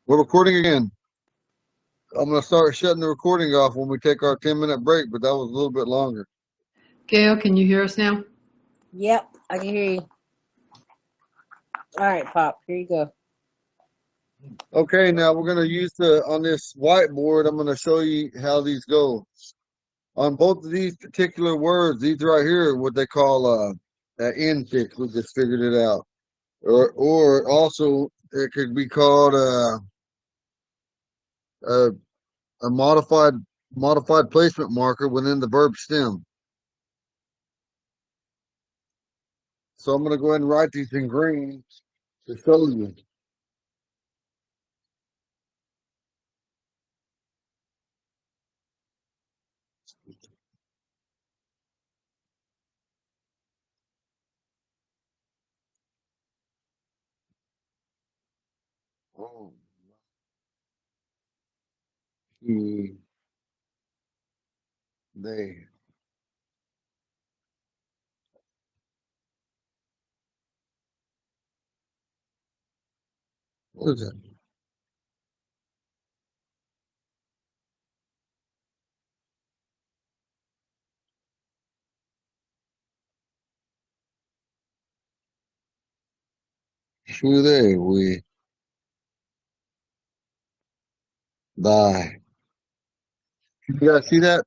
We're recording again. I'm going to start shutting the recording off when we take our 10-minute break, but that was a little bit longer. Gail, can you hear us now? Yep, I can hear you. All right, Pop, here you go. Okay, now we're going to use on this whiteboard, I'm going to show you how these go. On both of these particular words, these right here are what they call an infix. We just figured it out. Or also it could be called a modified placement marker within the verb stem. So I'm going to go ahead and write these in green to show you. Oh, he, they. What is it? Who they? We die. You guys see that?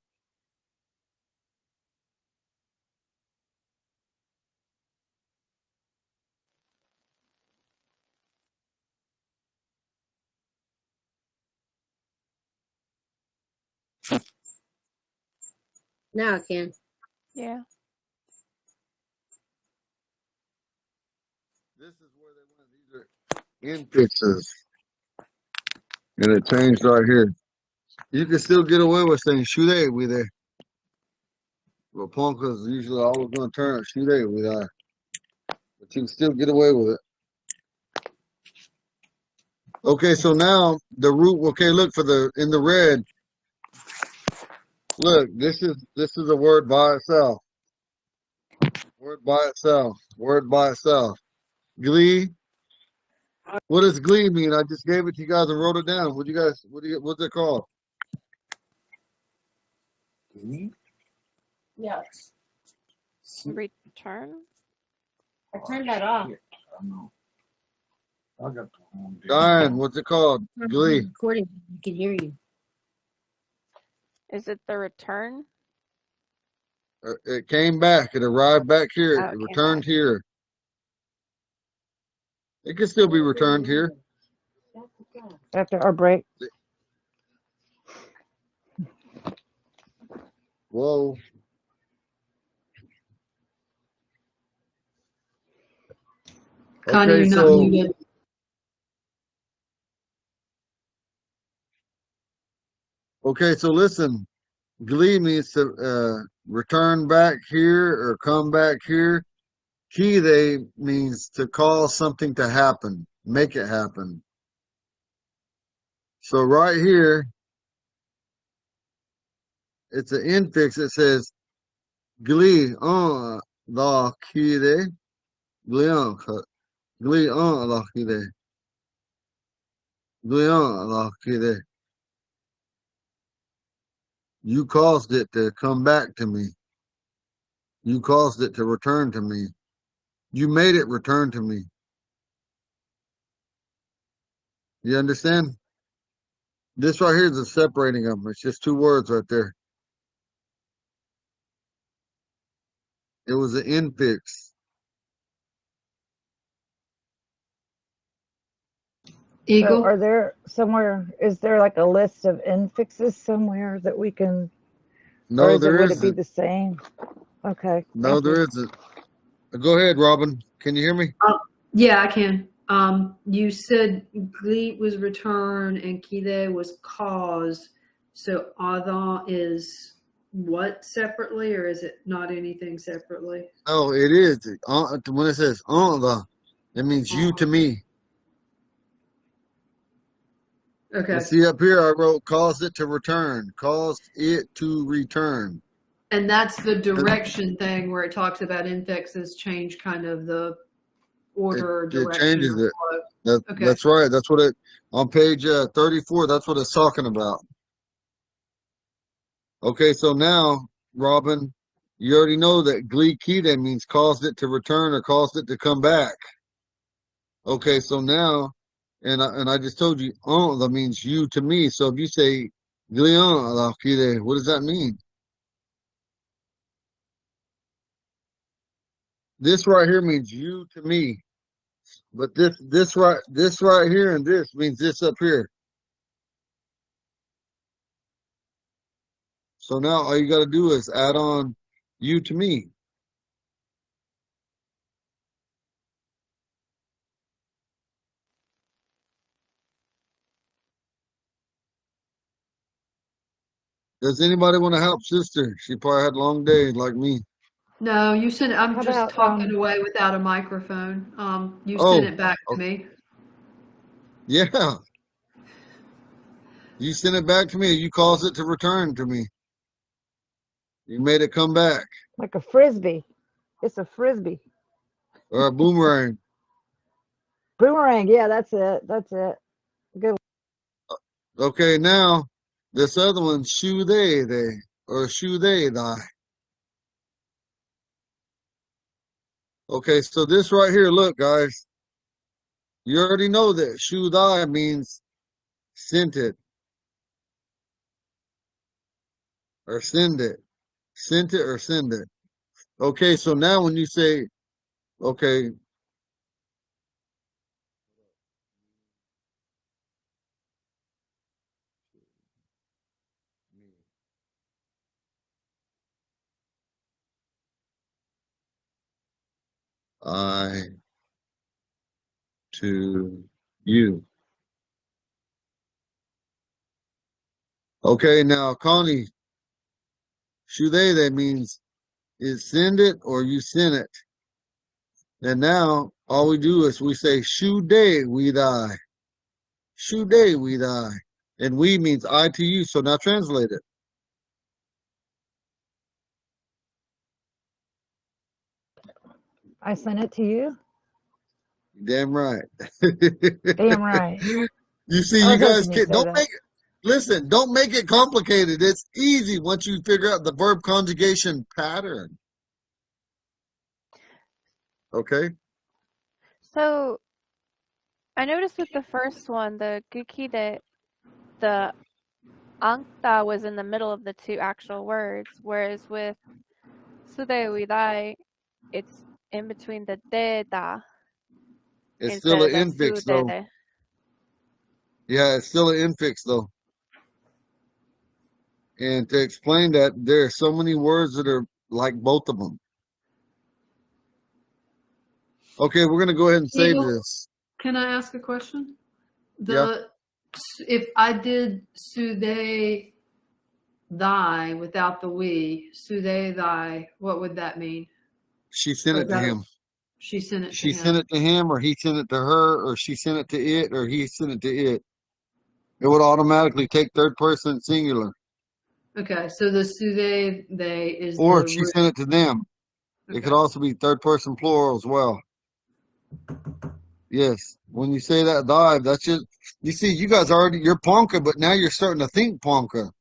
Now I can. Yeah. This is where they went. These are infixes. And it changed right here. You can still get away with saying shoot they we there. But Ponca's usually always going to turn shoot they we there. But you can still get away with it. Okay, so now the root. Okay, look for in the red. Look, this is a word by itself. Word by itself. Word by itself. Glee. What does glee mean? I just gave it to you guys and wrote it down. What's it called? Yes. Return. I turned that off. Diane, what's it called? Glee. Recording. You can hear you. Is it the return? It came back. It arrived back here. Oh, It it came returned back. here. It can still be returned here. After our break. Whoa. Connie, Okay, you're not so muted. listen. Glee means to return back here or come back here. Kide means to cause something to happen, make it happen. So right here, it's an infix. It says glee la kide, glee la kide, glee la kide. You caused it to come back to me. You caused it to return to me. You made it return to me. You understand? This right here is a separating them. It's just two words right there. It was an infix. So Eagle? are there somewhere, is there like a list of infixes somewhere that we can, or No, there would it be isn't. the same? Okay, No, thank you. there isn't. Go ahead, Robin. Can you hear me? Yeah, I can. You said glee was return and kide was cause. So ada is what separately, or is it not anything separately? No, it is. When it says it means you to me. Okay. And see up here, I wrote caused it to return. Caused it to return. And that's the direction thing where it talks about infixes change kind of the order, it direction, changes or it. flow. Okay. That's right. That's what it on page 34. That's what it's talking about. Okay, so now, Robin, you already know that glikide means caused it to return or caused it to come back. Okay, so now, and I just told you, that means you to me. So if you say glion alakide, what does that mean? This right here means you to me, but this right here and this means this up here. So now all you got to do is add on you to me. Does anybody want to help sister? She probably had a long day like me. No, you sent it. I'm How just about talking away without a microphone. You sent Oh, it back to me. yeah. You sent it back to me. You caused it to return to me. You made it come back. like a frisbee? It's a frisbee. Or a boomerang. Boomerang. Yeah, that's it. That's it. Good. Okay, now this other one, shoe they, or shoe they. Okay, so this right here, look, guys, you already know that shoe thy means scented or send it. Sent it or send it. Okay, so now when you say, okay, I to you. Okay, now Connie, shoe they means is send it or you send it. And now all we do is we say shoe day we die. Shoe day we die. And we means I to you. So now translate it. I sent it to you. Damn right. Damn right. You see, I you was guys hoping you'd can't, say don't that. make it, listen, don't make it complicated. It's easy once you figure out the verb conjugation pattern. Okay? So I noticed with the first one, the gukide, the ankta was in the middle of the two actual words, whereas with sudeuidai, it's in between the de-da It's still instead an of the infix though. sude. Yeah, it's still an infix though. And to explain that, there are so many words that are like both of them. Okay, we're gonna go ahead and save Eagle, this. can I ask a question? Yeah. If I did sude thy without the we, sude thy, what would that mean? She sent Or it is to that him. she sent it to She sent him? it to him, or he sent it to her, or she sent it to it, or he sent it to it. It would automatically take third person singular. Okay, so the sude they is Or the if she root. sent it to them. It could Okay. also be third person plural as well. Yes. When you say that dive, that's just you see, you guys already you're Ponca, but now you're starting to think Ponca.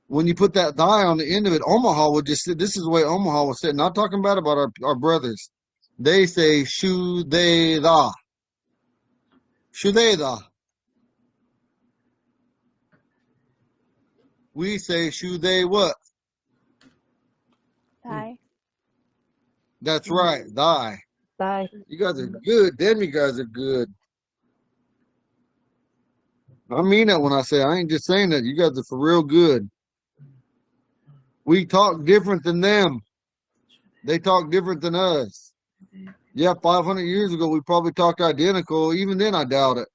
When you put that die on the end of it, Omaha would just this is the way Omaha was said. Not talking bad about our brothers. They say shu they da. Shu they da. We say shu they what? Dai. That's right, die. Bye. You guys are good. Damn, you guys are good. I mean that when I say I ain't just saying that. You guys are for real good. We talk different than them. They talk different than us. Yeah, 500 years ago, we probably talked identical. Even then, I doubt it.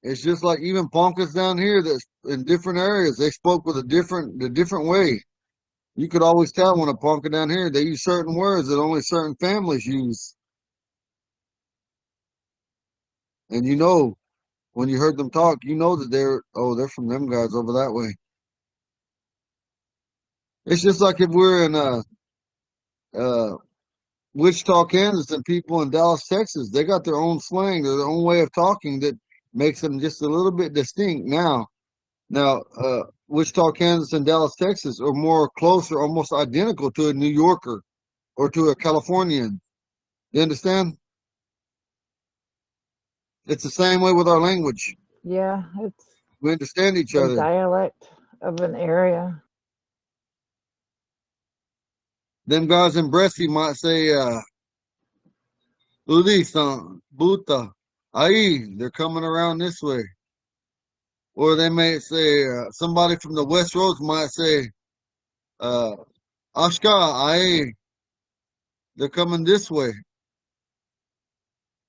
It's just like even Ponkas down here that's in different areas. They spoke with a different way. You could always tell when a Ponka down here, they use certain words that only certain families use. And you know, when you heard them talk, you know that they're from them guys over that way. It's just like if we're in Wichita, Kansas, and people in Dallas, Texas, they got their own slang, their own way of talking that makes them just a little bit distinct. Now, Wichita, Kansas, and Dallas, Texas are more closer, almost identical to a New Yorker or to a Californian. You understand? It's the same way with our language. Yeah, it's We understand each the other. dialect of an area. Them guys in Bresci might say, Ulisan, Buta, Ai, they're coming around this way. Or they may say, somebody from the West Roads might say, uh, Ashka, Ai, they're coming this way.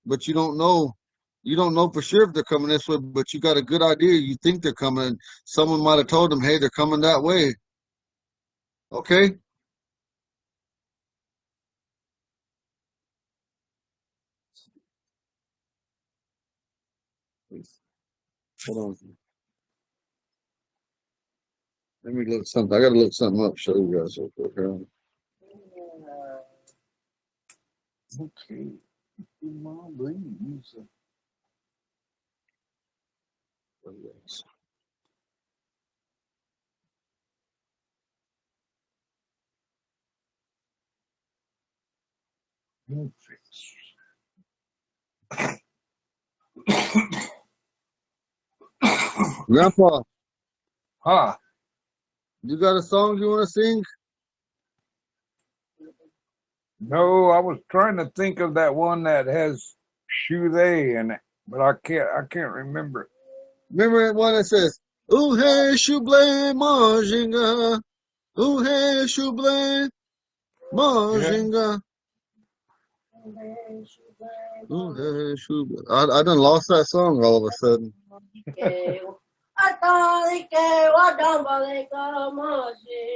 But you don't know. You don't know for sure if they're coming this way, but you got a good idea. You think they're coming. Someone might have told them, hey, they're coming that way. Okay? Hold on. Let me look something. I got to look something up. Show you guys real quick. Okay. Grandpa, Huh? you got a song you want to sing? No, I was trying to think of that one that has shoe they in it, but I can't remember it. Remember that one that says, Ooh, hey, shuble, majinga. Ooh, hey, shuble, Yeah. majinga. Ooh, hey, shuble. I done lost that song all of a sudden.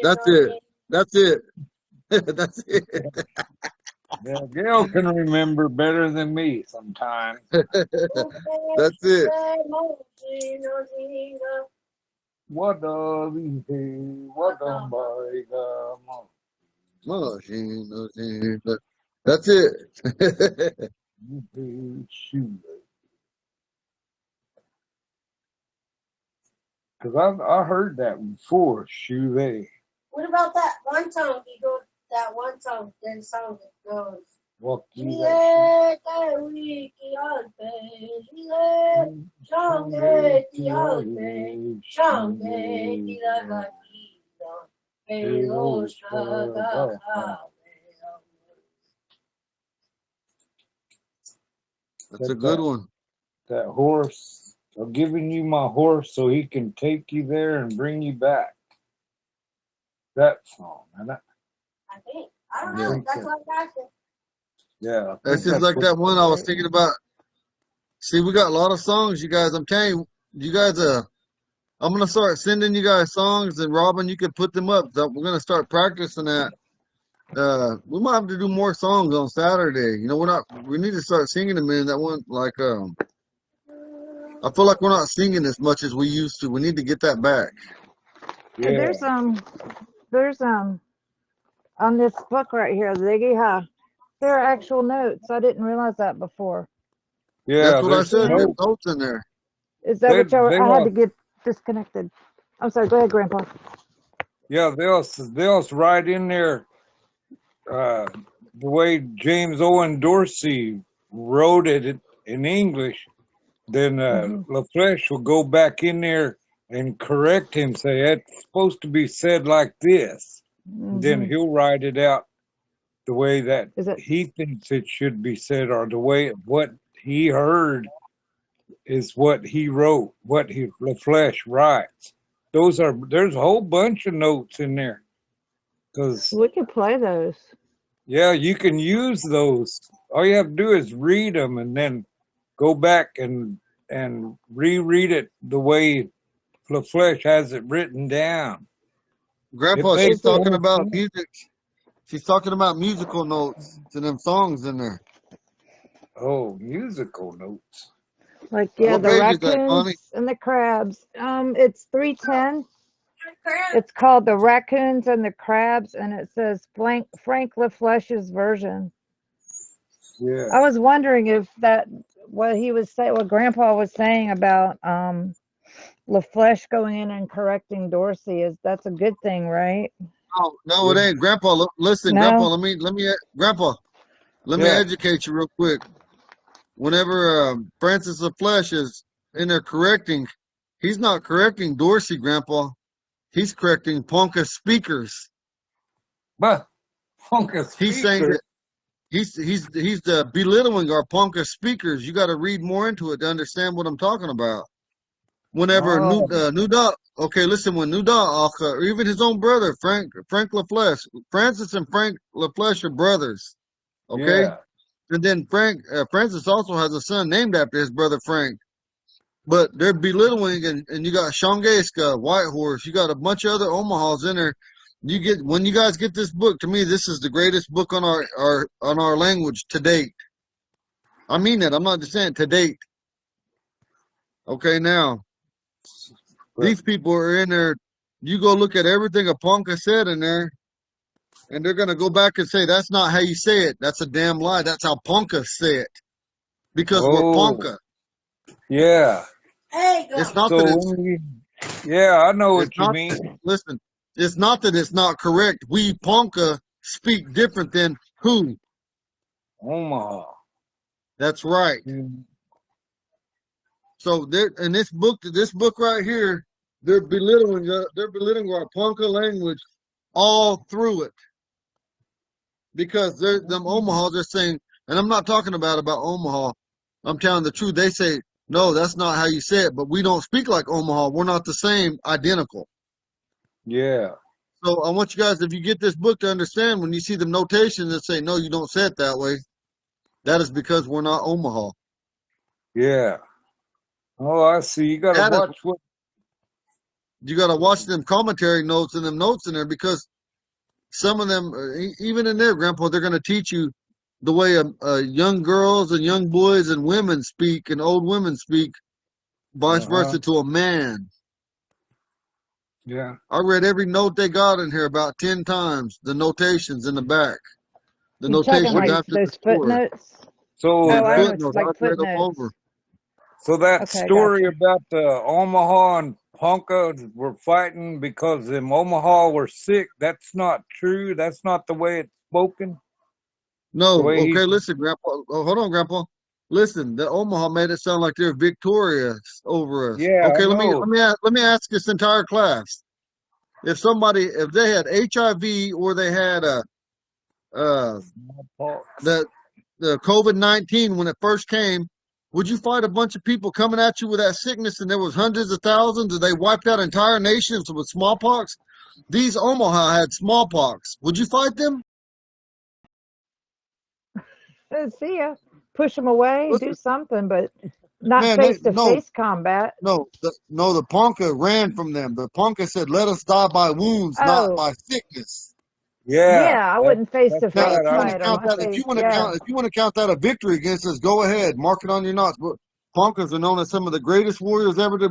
That's it. That's it. That's it. Yeah, Gail can remember better than me sometimes. That's it. What does he say? What done by the Majinga. That's it. shoe? Because I heard that before, shoe they. What about that one song? You go that one song, then song that goes. What Chile, wiki, alpe, chile, changue, ti alpe, changue, ti la gatita, pelos cagaja. That's a good one. That horse. I'm giving you my horse so he can take you there and bring you back. That song. And I think. I don't Yeah. know. That's what I said. yeah, I That's think just like what that one I was Great thinking one. about. See, we got a lot of songs, you guys. I'm telling you, you guys, I'm gonna start sending you guys songs, and Robin, you can put them up. We're gonna start practicing that. We might have to do more songs on Saturday. You know, we need to start singing them in that one. Like, I feel like we're not singing as much as we used to. We need to get that back. Hey, yeah. there's on this book right here, there are actual notes. I didn't realize that before. That's Yeah, what I there's said. There's no notes in there. Is that they what y'all? they I had to lost get disconnected. I'm sorry. Go ahead, Grandpa. yeah, they'll write in there the way James Owen Dorsey wrote it in English, then Hmm. LaFleche will go back in there and correct him, say it's supposed to be said like this. Then Hmm. he'll write it out the way that Is it? he thinks it should be said, or the way what he heard is what he wrote, what he LaFleche writes. There's a whole bunch of notes in there because We could play those. yeah, you can use those. All you have to do is read them and then go back and reread it the way LaFleche has it written down. It Grandpa, she's makes Is it? talking more about sense. music. She's talking about musical notes to them songs in there. Oh, musical notes. Like, yeah, What the page is that, Connie? raccoons and the crabs. It's 310. It's called The Raccoons and the Crabs, and it says Frank LaFleshe's version. Yeah. I was wondering if that what he was saying, what Grandpa was saying about LaFleche going in and correcting Dorsey is that's a good thing, right? No, it ain't. Grandpa, listen, Grandpa, No? Grandpa, let me Yeah. educate you real quick. Whenever Francis LaFleche is in there correcting, he's not correcting Dorsey, Grandpa. He's correcting Ponca speakers. But Ponca He's saying speaker. that he's belittling our Ponca speakers. You got to read more into it to understand what I'm talking about. Whenever Oh, okay, listen, when Nuda, or even his own brother, Frank LaFleche, Francis and Frank LaFleche are brothers, okay? yeah. And then Francis also has a son named after his brother Frank. But they're belittling, and you got Shongeska, Whitehorse, you got a bunch of other Omahas in there. When you guys get this book, to me, this is the greatest book on our language to date. I mean that. I'm not just saying to date. Okay, now. These people are in there. You go look at everything a Ponca said in there, and they're gonna go back and say that's not how you say it. That's a damn lie. That's how Ponca say it. Because we're Oh, Ponca. yeah. It's not that So when you, yeah, I know it's what you not mean. listen, it's not that it's not correct. We Ponca speak different than who. Omaha. That's right. Mm. So they're in this book right here, they're belittling our Ponca language all through it. Because they're them Omaha, they're saying, and I'm not talking about Omaha. I'm telling the truth. They say, no, that's not how you say it, but we don't speak like Omaha. We're not the same, identical. Yeah. So I want you guys, if you get this book, to understand when you see the notations that say, no, you don't say it that way, that is because we're not Omaha. Yeah. Oh, I see. You got to That is, watch what. you got to watch them commentary notes and them notes in there because some of them, even in there, Grandpa, they're going to teach you the way young girls and young boys and women speak and old women speak, vice Uh-huh. versa to a man. Yeah. I read every note they got in here about 10 times, the notations in the back, the You talking What notations do like you, after the those story, footnotes? so Oh, and I that know, footnotes. like I've read them over. footnotes. so that Okay, story gotcha. about the Omaha and Ponca were fighting because them Omaha were sick. That's not true. That's not the way it's spoken. The No, way he. okay, listen, Grandpa. Oh, hold on, Grandpa. Listen, the Omaha made it sound like they're victorious over us. Yeah, I Okay, know. let me ask this entire class: if they had HIV or they had uh Smallpox. the COVID-19 when it first came, would you fight a bunch of people coming at you with that sickness and there was hundreds of thousands and they wiped out entire nations with smallpox? These Omaha had smallpox. Would you fight them? See ya. Push them away, do Listen, something, but not man, face to face combat. the Ponca ran from them. The Ponca said, "Let us die by wounds, not Oh, by sickness." Yeah, yeah, I wouldn't face that's to Now, if face right. you I want to fight them. count I that, say, yeah. if you want to count that a victory against us, go ahead, mark it on your notes. But Poncas are known as some of the greatest warriors ever to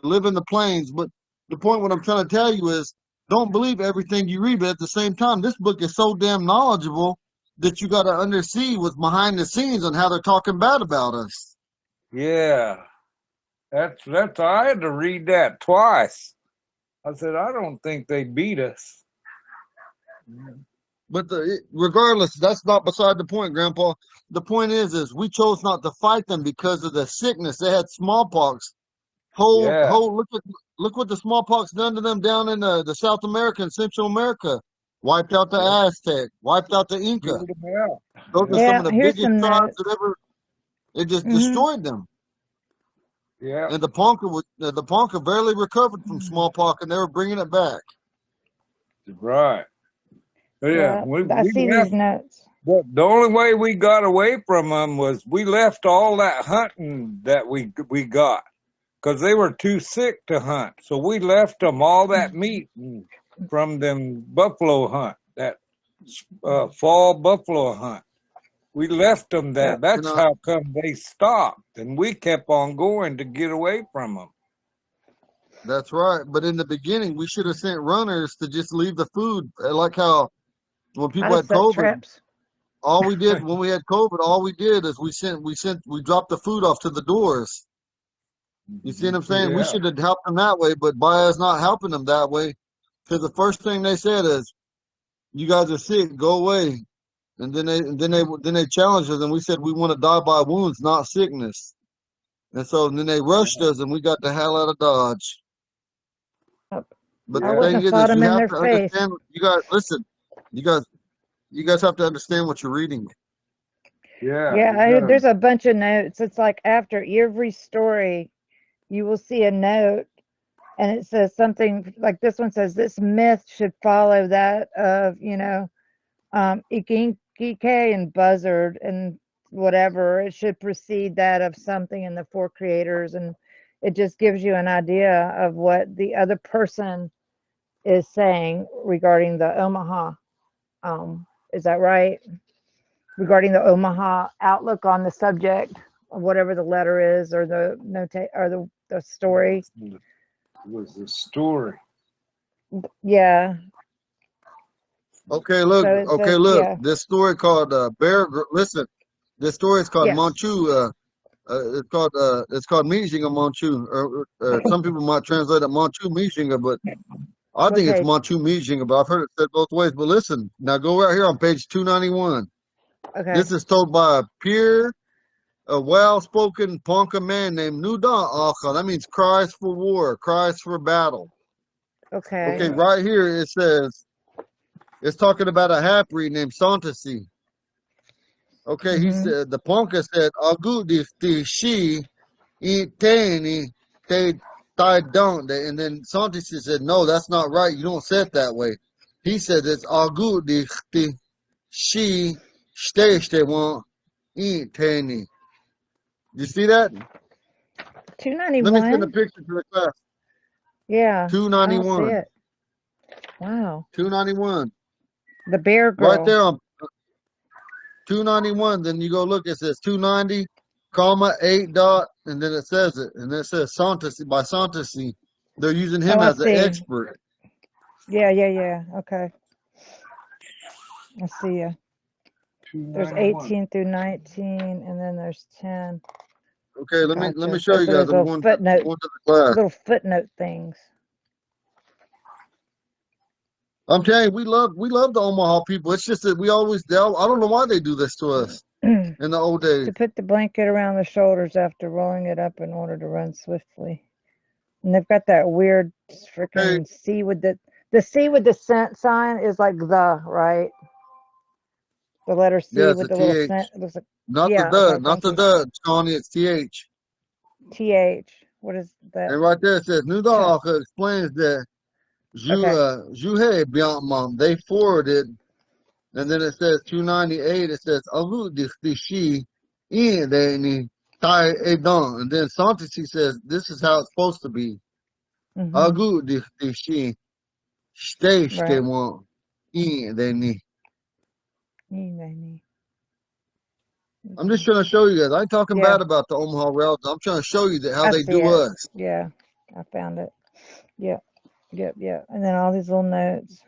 live in the plains. But the point, what I'm trying to tell you is, don't believe everything you read. But at the same time, this book is so damn knowledgeable that you got to undersee what's behind the scenes on how they're talking bad about us. yeah, that's. I had to read that twice. I said, I don't think they beat us. But regardless, that's not beside the point, Grandpa. The point is we chose not to fight them because of the sickness. They had smallpox. Yeah, Look what the smallpox done to them down in the South America and Central America. Wiped out the yeah, Aztec, wiped out the Inca. cleared them out. Those are Yeah, some Yeah, of the here's biggest some tribes notes. that ever. It just Hmm. destroyed them. yeah, And the Ponca barely recovered from smallpox, and they were bringing it back. right. Yeah, Yeah, I we see these left. notes. The only way we got away from them was we left all that hunting that we got because they were too sick to hunt. So we left them all that meat from them buffalo hunt, that fall buffalo hunt. We left them Yeah. that. That's how come they stopped, and we kept on going to get away from them. That's right. But in the beginning, we should have sent runners to just leave the food. Like how when I'd people have had set COVID, traps. all we did when we had COVID, all we did is we dropped the food off to the doors. You see what I'm saying? We Yeah. should have helped them that way, but by us not helping them that way, because the first thing they said is, "You guys are sick, go away." And then they challenged us, and we said we want to die by wounds, not sickness. And so then they rushed us, and we got the hell out of Dodge. Oh, But I the Yeah. wouldn't thing have is fought you them in have their to face. understand. You guys listen. You guys, you guys have to understand what you're reading. Yeah. Yeah, You gotta, there's a bunch of notes. It's like after every story, you will see a note, and it says something like this one says, this myth should follow that of, Ikinkike and Buzzard and whatever. It should precede that of something in the Four Creators, and it just gives you an idea of what the other person is saying regarding the Omaha. Is that right? Regarding the Omaha outlook on the subject of whatever the letter is, or the note, or the story. was the story. Yeah. Okay, look. So it Okay, says, look. yeah, This story called Listen, this story is called yeah. Manchu. It's called Mijinga Manchu. Some people might translate it Manchu Mijinga, but I What think it's page? Manchu Mijinga. But I've heard it said both ways. But listen, now go right here on page 291. Okay. This is told by a well-spoken Ponca man named Nuda Alka. That means cries for war, cries for battle. Okay. Okay, right here it says it's talking about a half-breed named Santasi. Okay, he Mm-hmm. said the Ponca said Agu di she itani te tai don't, and then Santasi said no, that's not right. You don't say it that way. He said it's Agu di she stay want itani. You see that? Let me send a 291. picture to the class. Yeah. I don't see 291. it. Wow. 291. The Bear Right Girl. there on 291. Then you go look, it says 290, comma, 8 dot, and then it says it. And then it says Santasi by Santasi. They're using Oh, him I as an see. expert. Yeah. Okay. I see ya. There's 291. 18 through 19, and then there's 10. Okay, let me Gotcha. show you So guys. there's I'm going to the class. little footnote things. I'm telling you, we love the Omaha people. It's just that we always I don't know why they do this to us in the old days. To put the blanket around the shoulders after rolling it up in order to run swiftly. And they've got that weird Okay, freaking C with the C with the sign is like the, right? The letter yeah, C it's a with the little TH. cent. It looks like, Not the yeah, okay, not thank the you. Johnny, it's TH. TH. What is that? And right there it says Tuh. Nudalka explains that Okay. Juhe Biantmam, they forwarded, and then it says 298, it says Alu Dishi in Dani Tai Edon. And then Santisi says this is how it's supposed to be. Mm-hmm. Agu Dishi Stay Right. one in Dani. I'm just trying to show you guys. I ain't talking Yeah, bad about the Omaha Rails. I'm trying to show you that how I they see do it. us. Yeah, I found it. Yep. And then all these little notes.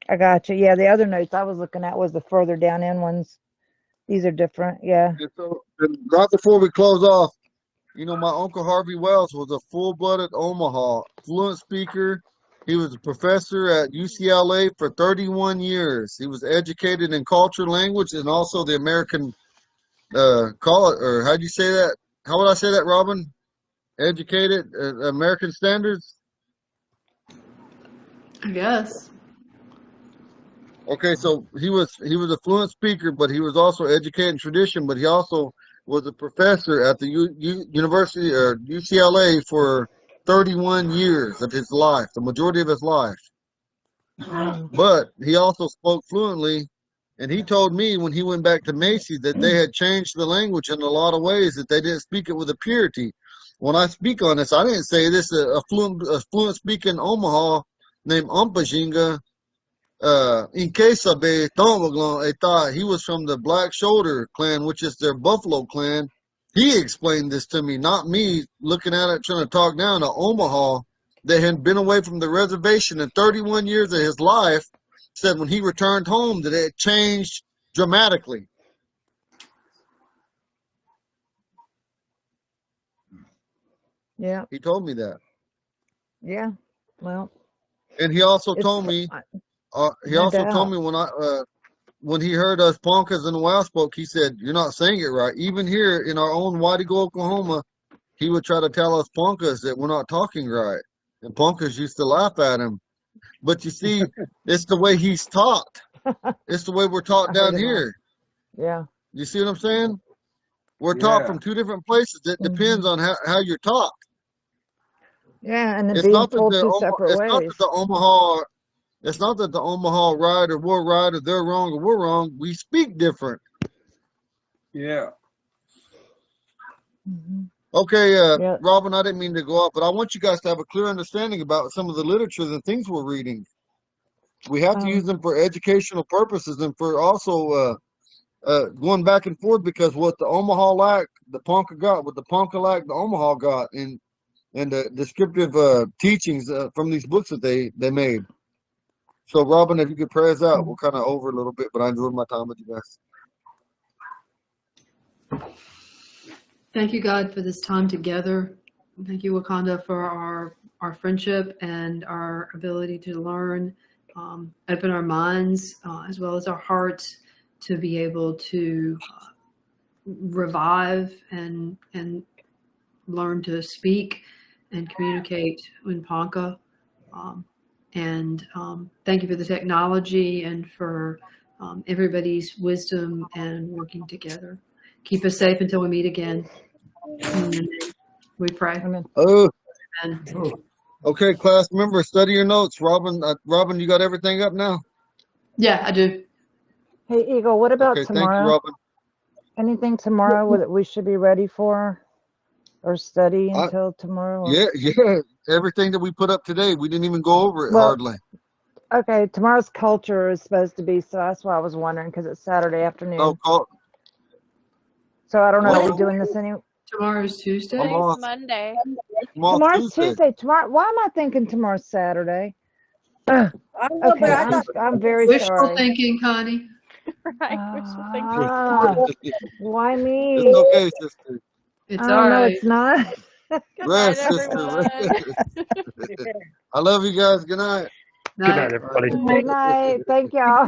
I got you. Yeah, the other notes I was looking at was the further down in ones. These are different. Yeah. And so, and right before we close off, you know, my Uncle Harvey Wells was a full-blooded Omaha, fluent speaker. He was a professor at UCLA for 31 years. He was educated in culture, language, and also the American, call it, or how'd you say that? How would I say that, Robin? Educated, American standards? I guess. Okay, so he was a fluent speaker, but he was also educated in tradition, but he also was a professor at the University or UCLA for 31 years of his life, the majority of his life. Mm. But he also spoke fluently, and he told me when he went back to Macy that they had changed the language in a lot of ways, that they didn't speak it with a purity. When I speak on this, I didn't say this. A fluent speaking Omaha named Umpajinga, in case of a Thonwaglon, he was from the Black Shoulder clan, which is their Buffalo clan, He explained this to me, not me looking at it trying to talk down to Omaha that had been away from the reservation in 31 years of his life. Said when he returned home that it changed dramatically. Yeah. He told me that. Yeah. Well, And he also it's told me, he no also told doubt. me when he heard us Poncas and the Wild spoke, he said, "You're not saying it right." Even here in our own Whitey Oklahoma, he would try to tell us Poncas that we're not talking right. And Poncas used to laugh at him. But you see, it's the way he's taught. It's the way we're taught I heard down him laugh. here. Yeah. You see what I'm saying? We're taught Yeah. from two different places. It depends on how you're taught. Yeah, and then It's being not that told the two separate it's not that ways. the Omaha it's not that the Omaha right or we're right or they're wrong or we're wrong. We speak different. Yeah. Mhm. Okay, Yeah. Robin, I didn't mean to go off, but I want you guys to have a clear understanding about some of the literature and things we're reading. We have to use them for educational purposes and for also going back and forth because what the Omaha lacked, the Ponca got, what the Ponca lacked, the Omaha got, and the descriptive teachings from these books that they made. So, Robin, if you could pray us out, we're kind of over a little bit, but I enjoyed my time with you guys. Thank you, God, for this time together. Thank you, Wakanda, for our friendship and our ability to learn, open our minds as well as our hearts to be able to revive and learn to speak and communicate in Ponca. Thank you for the technology and for everybody's wisdom and working together. Keep us safe until we meet again. In your name, we pray. Amen. Oh, And okay, class member, study your notes. Robin, you got everything up now? yeah, I do. Hey, Eagle, what about Okay, thank you, tomorrow? Robin. Anything tomorrow that we should be ready for or study until tomorrow? Or... Yeah, everything that we put up today, we didn't even go over it Well, hardly. okay, tomorrow's culture is supposed to be, so that's why I was wondering because it's Saturday afternoon. Oh, So I don't know. What Are is we doing this any? Tomorrow's Tuesday. I'm Today's off. Monday. Tomorrow's Tuesday. Tomorrow. Why am I thinking tomorrow's Saturday? Ugh. I don't know, but Okay, I thought I'm very Wishful sorry. thinking, Connie. Right. Wishful thinking. Ah, why me? It's okay, sister. It's Oh all no, right. it's not. Good night, Rest, sister. everyone. I love you guys. Good night. Night. Good night, everybody. Good night. Thank y'all.